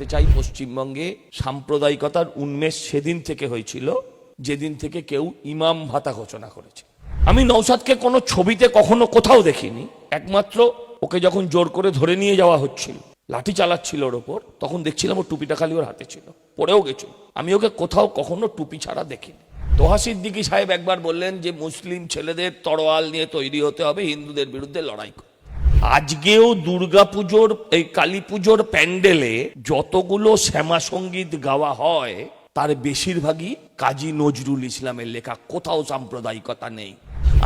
বলতে চাই, পশ্চিমবঙ্গে সাম্প্রদায়িকতার উন্মেষ সেদিন থেকে হয়েছিল যেদিন থেকে কেউ ইমাম ভাতা ঘোষণা করেছে। আমি নওশাদকে কোনো ছবিতে কখনো কোথাও দেখিনি। একমাত্র ওকে যখন জোর করে ধরে নিয়ে যাওয়া হচ্ছিল, লাঠি চালাচ্ছিল ওর ওপর, তখন দেখছিলাম ওর টুপিটা খালি ওর হাতে ছিল, পড়েও গেছিল। আমি ওকে কোথাও কখনো টুপি ছাড়া দেখিনি। তোহা সিদ্দিকী সাহেব একবার বললেন যে মুসলিম ছেলেদের তরোয়াল নিয়ে তৈরি হতে হবে, হিন্দুদের বিরুদ্ধে লড়াই করে। আজকেও দুর্গাপুজোর এই কালী পুজোর প্যান্ডেলে যতগুলো শ্যামা সঙ্গীত গাওয়া হয় তার বেশিরভাগই কাজী নজরুল ইসলামের লেখা, কোথাও সাম্প্রদায়িকতা নেই।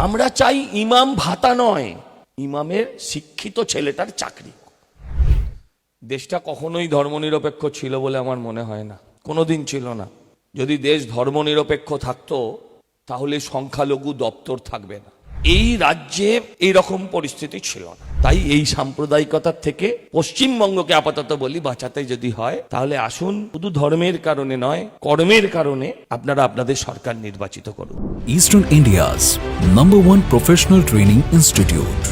আমরা চাই ইমাম ভাতা নয়, ইমামের শিক্ষিত ছেলেটার চাকরি। দেশটা কখনোই ধর্মনিরপেক্ষ ছিল বলে আমার মনে হয় না, কোনোদিন ছিল না। যদি দেশ ধর্মনিরপেক্ষ থাকতো তাহলে সংখ্যালঘু দপ্তর থাকবে না। এই রাজ্যে এইরকম পরিস্থিতি ছিল না। তাই এই সাম্প্রদায়িকতার থেকে পশ্চিমবঙ্গকে আপাতত বলি বাঁচাতে যদি হয়, তাহলে আসুন শুধু ধর্মের কারণে নয়, কর্মের কারণে আপনারা আপনাদের সরকার নির্বাচিত করুন। Eastern India's #1 professional training institute.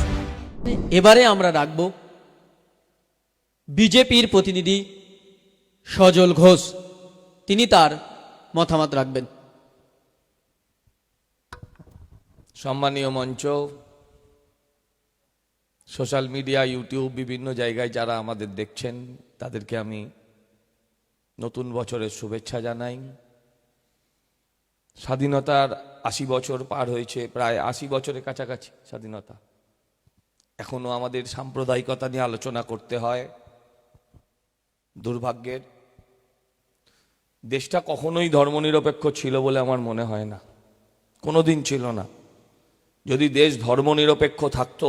এবারে আমরা রাখব বিজেপির প্রতিনিধি সজল ঘোষ, তিনি তার মতামত রাখবেন। সম্মানীয় মঞ্চ, সোশ্যাল মিডিয়া, ইউটিউব, বিভিন্ন জায়গায় যারা আমাদের দেখছেন তাদেরকে আমি নতুন বছরের শুভেচ্ছা জানাই। স্বাধীনতার ৮০ বছর পার হয়েছে, প্রায় ৮০ বছরের কাছাকাছি স্বাধীনতা। এখনো আমাদের সাম্প্রদায়িকতা নিয়ে আলোচনা করতে হয়। দুর্ভাগ্যের, দেশটা কখনোই ধর্মনিরপেক্ষ ছিল বলে আমার মনে হয় না, কোনোদিন ছিল না। যদি দেশ ধর্মনিরপেক্ষ থাকতো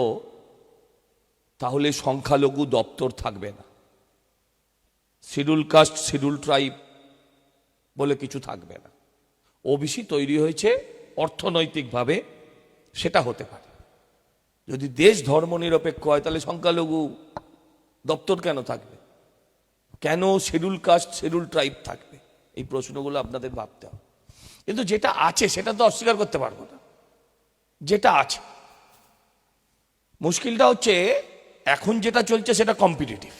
তাহলে সংখ্যালঘু দপ্তর থাকবে না, শিডিউল কাস্ট, শিডিউল ট্রাইব বলে কিছু থাকবে না। ওবিসি তৈরি হয়েছে অর্থনৈতিকভাবে, সেটা হতে পারে। যদি দেশ ধর্মনিরপেক্ষ হয় তাহলে সংখ্যালঘু দপ্তর কেন থাকবে? কেন শিডিউল কাস্ট, শিডিউল ট্রাইব থাকবে? এই প্রশ্নগুলো আপনাদের ভাবতে হবে। কিন্তু যেটা আছে সেটা তো অস্বীকার করতে পারবো না, যেটা আছে। মুশকিলটা হচ্ছে এখন যেটা চলছে সেটা কম্পিটিটিভ।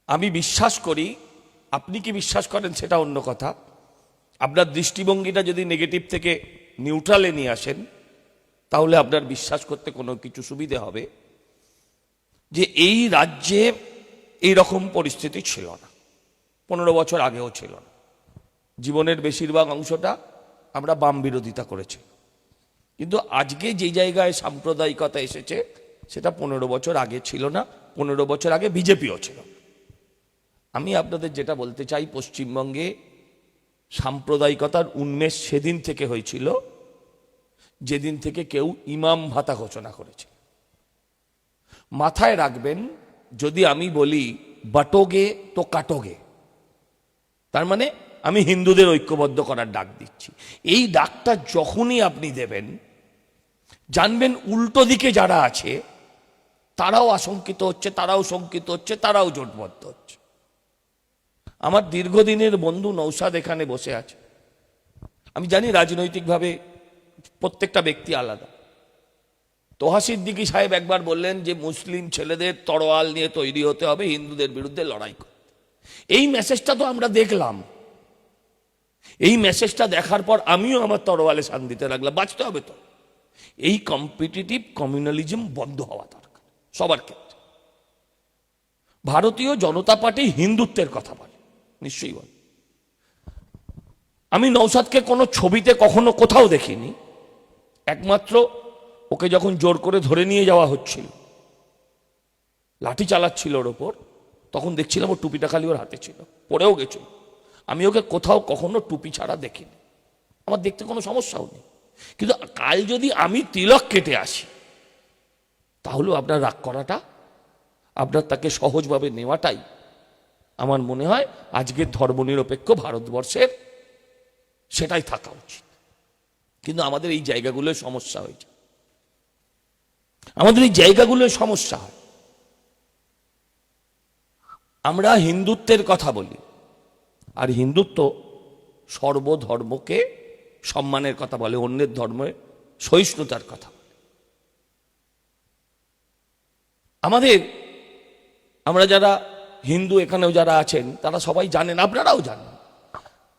আমি বিশ্বাস করি, আপনি কি বিশ্বাস করেন সেটা অন্য কথা। আপনার দৃষ্টিভঙ্গিটা যদি নেগেটিভ থেকে নিউট্রালে নিয়ে আসেন তাহলে আপনার বিশ্বাস করতে কোনো কিছু সুবিধে হবে যে এই রাজ্যে এইরকম পরিস্থিতি ছিল না, 15 বছর আগেও ছিল না। জীবনের বেশিরভাগ অংশটা আমরা বাম বিরোধিতা করেছি, কিন্তু আজকে যে জায়গায় সাম্প্রদায়িকতা এসেছে সেটা 15 বছর আগে ছিল না, 15 বছর আগে বিজেপিও ছিল। আমি আপনাদের যেটা বলতে চাই, পশ্চিমবঙ্গে সাম্প্রদায়িকতার উন্মেষ সেদিন থেকে হয়েছিল যেদিন থেকে কেউ ইমাম ভাতা ঘোষণা করেছে। মাথায় রাখবেন, যদি আমি বলি বাটোগে তো কাটোগে, তার মানে আমি হিন্দুদের ঐক্যবদ্ধ করার ডাক দিচ্ছি। এই ডাকটা যখনই আপনি দেবেন, জানবেন উল্টো দিকে যারা আছে তারাও আশঙ্কিত হচ্ছে, তারাও শঙ্কিত হচ্ছে, তারাও জোটবদ্ধ হচ্ছে। আমার দীর্ঘদিনের বন্ধু নওশাদ এখানে বসে আছে। আমি জানি রাজনৈতিকভাবে প্রত্যেকটা ব্যক্তি আলাদা। তোহা সিদ্দিকী সাহেব একবার বললেন যে মুসলিম ছেলেদের তরোয়াল নিয়ে তৈরি হতে হবে, হিন্দুদের বিরুদ্ধে লড়াই করতে। এই মেসেজটা তো আমরা দেখলাম। এই মেসেজটা দেখার পর আমিও আমার তরোয়ালে শান দিতে লাগলাম। বাঁচতে হবে তো। এই কম্পিটিটিভ কমিউনালিজম বন্ধ হওয়া দরকার সবার ক্ষেত্রে। ভারতীয় জনতা পার্টি হিন্দুত্বের কথা বলে, নিশ্চয়ই বলে। আমি নওশাদকে কোনো ছবিতে কখনো কোথাও দেখিনি। একমাত্র ওকে যখন জোর করে ধরে নিয়ে যাওয়া হচ্ছিল, লাঠি চালাচ্ছিল ওর ওপর, তখন দেখছিলাম ওর টুপিটা খালি ওর হাতে ছিল, পড়েও গেছিল। আমি ওকে কোথাও কখনো টুপি ছাড়া দেখিনি, আমার দেখতে কোনো সমস্যাও নেই। কিন্তু কাল যদি আমি তিলক কেটে আসি তাহলেও আপনার রাগ করাটা, আপনার তাকে সহজভাবে নেওয়াটাই আমার মনে হয় আজকের ধর্মনিরপেক্ষ ভারতবর্ষের সেটাই থাকা উচিত। কিন্তু আমাদের এই জায়গাগুলোয় সমস্যা হয়েছে, আমাদের এই জায়গাগুলোয় সমস্যা হয়। আমরা হিন্দুত্বের কথা বলি, আর হিন্দুত্ব সর্বধর্মকে সম্মানের কথা বলে, অন্যের ধর্মে সহিষ্ণুতার কথা বলে। আমাদের আমরা যারা হিন্দু এখানেও যারা আছেন তারা সবাই জানেন, আপনারাও জানেন,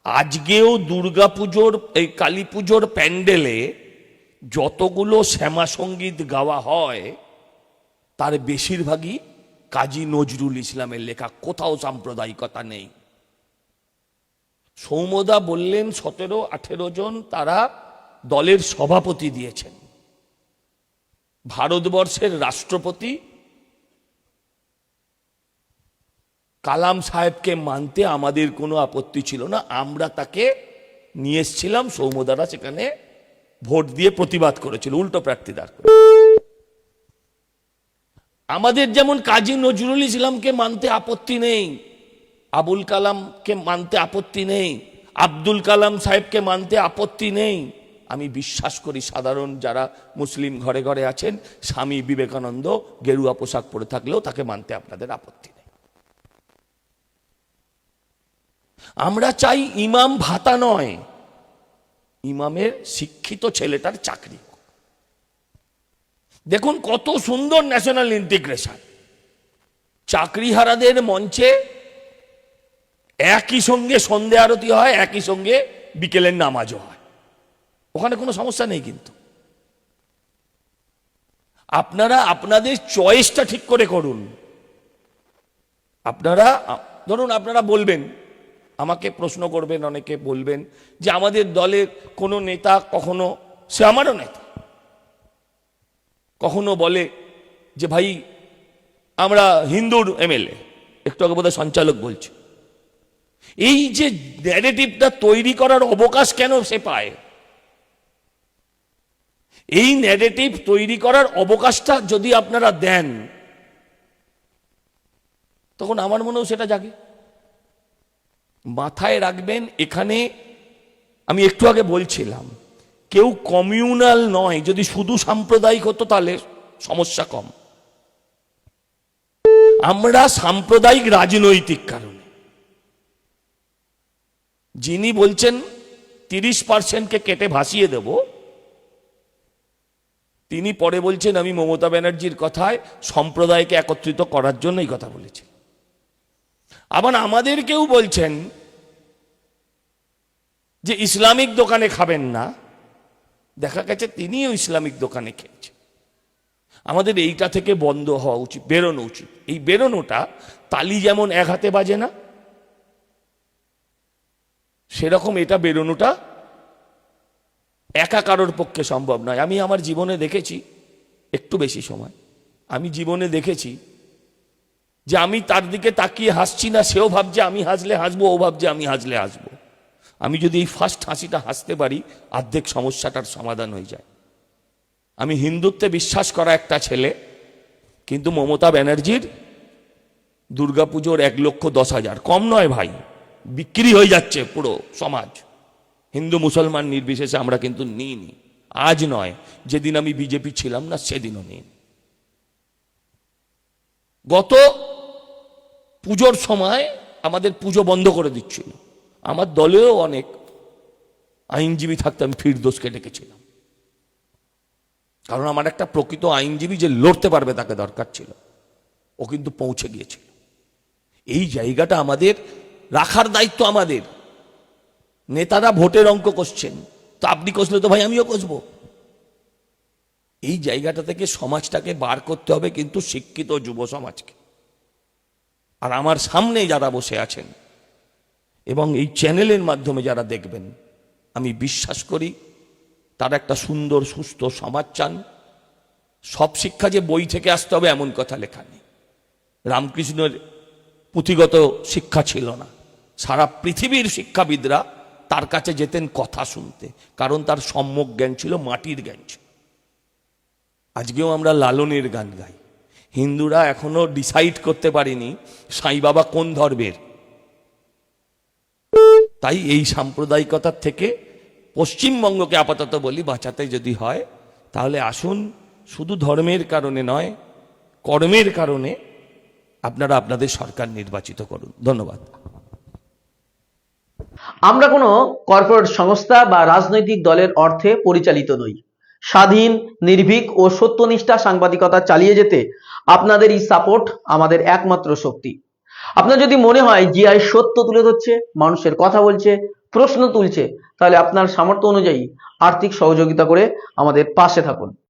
আজকেও দুর্গাপুজোর এই কালী পুজোর প্যান্ডেলে যতগুলো শ্যামা সঙ্গীত গাওয়া হয় তার বেশিরভাগই কাজী নজরুল ইসলামের লেখা, কোথাও সাম্প্রদায়িকতা নেই। সৌম্যদা বললেন 17-18 জন তারা দলের সভাপতি দিয়েছেন। ভারতবর্ষের রাষ্ট্রপতি কালাম সাহেবকে মানতে আমাদের কোনো আপত্তি ছিল না, আমরা তাকে নিয়ে এসেছিলাম, সৌম্যদারা সেখানে ভোট দিয়ে প্রতিবাদ করেছিল উল্টো প্রার্থী দাঁড় করে। আমাদের যেমন কাজী নজরুল ইসলামকে মানতে আপত্তি নেই, আবুল কালামকে মানতে আপত্তি নেই, আব্দুল কালাম সাহেবকে মানতে আপত্তি নেই। আমি বিশ্বাস করি সাধারণ যারা মুসলিম ঘরে ঘরে আছেন, স্বামী বিবেকানন্দ গেরুয়া পোশাক পরে থাকলেও তাকে মানতে আপনাদের আপত্তি নেই। আমরা চাই ইমাম ভাতা নয়, ইমামের শিক্ষিত ছেলেটার চাকরি। দেখুন কত সুন্দর ন্যাশনাল ইন্টিগ্রেশন, চাকরিহারাদের মঞ্চে একই সঙ্গে সন্ধে আরতি হয়, একই সঙ্গে বিকেলের নামাজও হয়, ওখানে কোনো সমস্যা নেই। কিন্তু আপনারা আপনাদের চয়েসটা ঠিক করে করুন। আপনারা ধরুন আপনারা বলবেন, আমাকে প্রশ্ন করবেন, অনেকে বলবেন যে আমাদের দলের কোনো নেতা কখনো, সে আমারও নেতা, কখনো বলে যে ভাই আমরা হিন্দুর এমএলএ, একটু আগে বোধহয় সঞ্চালক বলছে। এই যে ন্যারেটিভটা তৈরি করার অবকাশ কেন সে পায়, এই ন্যারেটিভ তৈরি করার অবকাশটা যদি আপনারা দেন তখন আমার মনেও সেটা জাগে। মাথায় রাখবেন, এখানে আমি একটু আগে বলছিলাম কেউ কমিউনাল নয়, যদি শুধু সাম্প্রদায়িক হতো তাহলে সমস্যা কম। আমরা সাম্প্রদায়িক রাজনৈতিক কারণে, যিনি বলছেন 30%কে কেটে ভাসিয়ে দেব, তিনি পরে বলছেন আমি মমতা ব্যানার্জির কথায় সম্প্রদায়কে একত্রিত করার জন্য এই কথা বলেছি। আবার আমাদের কেউ বলছেন যে ইসলামিক দোকানে খাবেন না, দেখা গেছে তিনিও ইসলামিক দোকানে খেয়েছেন। আমাদের এইটা থেকে বন্ধ হওয়া উচিত, বেরোনো উচিত। এই বেরোনোটা তালি যেমন এক হাতে বাজে না, সেরকম এটা বেরোনোটা একা কারোর পক্ষে সম্ভব নয়। আমি আমার জীবনে দেখেছি, একটু বেশি সময় আমি জীবনে দেখেছি যে আমি তার দিকে তাকিয়ে হাসছি না, সেও ভাবছে আমি হাসলে হাসবো, ও ভাবছে আমি হাসলে হাসবো। আমি যদি এই ফার্স্ট হাসিটা হাসতে পারি, অর্ধেক সমস্যাটার সমাধান হয়ে যায়। আমি হিন্দুত্বে বিশ্বাস করা একটা ছেলে, কিন্তু মমতা ব্যানার্জির দুর্গাপুজোর 1,10,000 কম নয় ভাই, বিক্রি হয়ে যাচ্ছে পুরো সমাজ, হিন্দু মুসলমান নির্বিশেষে আমরা কিন্তু নিইনি। আজ নয়, যেদিন আমি বিজেপি ছিলাম না সেদিনও নিই। গত পুজোর সময় আমাদের পুজো বন্ধ করে দিচ্ছিল, আমার দলেও অনেক আইনজীবী থাকতে আমি ফিরদোসকে ডেকেছিলাম, কারণ আমার একটা প্রকৃত আইনজীবী যে লড়তে পারবে তাকে দরকার ছিল। ও কিন্তু পৌঁছে গিয়েছিল। এই জায়গাটা আমাদের রাখার দায়িত্ব আমাদের। নেতারা ভোটের অঙ্ক কষছেন, তো আপনি কষলে তো ভাই আমিও কষবো। এই জায়গাটা থেকে সমাজটাকে বার করতে হবে, কিন্তু শিক্ষিত যুব সমাজকে। আর আমার সামনে যারা বসে আছেন এবং এই চ্যানেলের মাধ্যমে যারা দেখবেন, আমি বিশ্বাস করি তারা একটা সুন্দর সুস্থ সমাজ চান। সব শিক্ষা যে বই থেকে আসতে হবে এমন কথা লেখা নেই। রামকৃষ্ণের পুঁথিগত শিক্ষা ছিল না, সারা পৃথিবীর শিক্ষাবিদরা তার কাছে যেতেন কথা শুনতে, কারণ তার সম্যক জ্ঞান ছিল, মাটির জ্ঞান ছিল। আজকেও আমরা লালনের গান গাই। হিন্দুরা এখনো ডিসাইড করতে পারেনি সাই বাবা কোন ধর্মের। তাই এই সাম্প্রদায়িকতার থেকে পশ্চিমবঙ্গকে আপাতত বলি বাঁচাতে যদি হয়, তাহলে আসুন শুধু ধর্মের কারণে নয়, কর্মের কারণে আপনারা আপনাদের সরকার নির্বাচিত করুন। ধন্যবাদ। আমরা কোনো কর্পোরেট সংস্থা বা রাজনৈতিক দলের অর্থে পরিচালিত নই। স্বাধীন, নির্ভীক ও সত্যনিষ্ঠা সাংবাদিকতা চালিয়ে যেতে আপনাদের এই সাপোর্ট আমাদের একমাত্র শক্তি। আপনার যদি মনে হয় জিআই সত্য তুলে ধরছে, মানুষের কথা বলছে, প্রশ্ন তুলছে, তাহলে আপনার সামর্থ্য অনুযায়ী আর্থিক সহযোগিতা করে আমাদের পাশে থাকুন।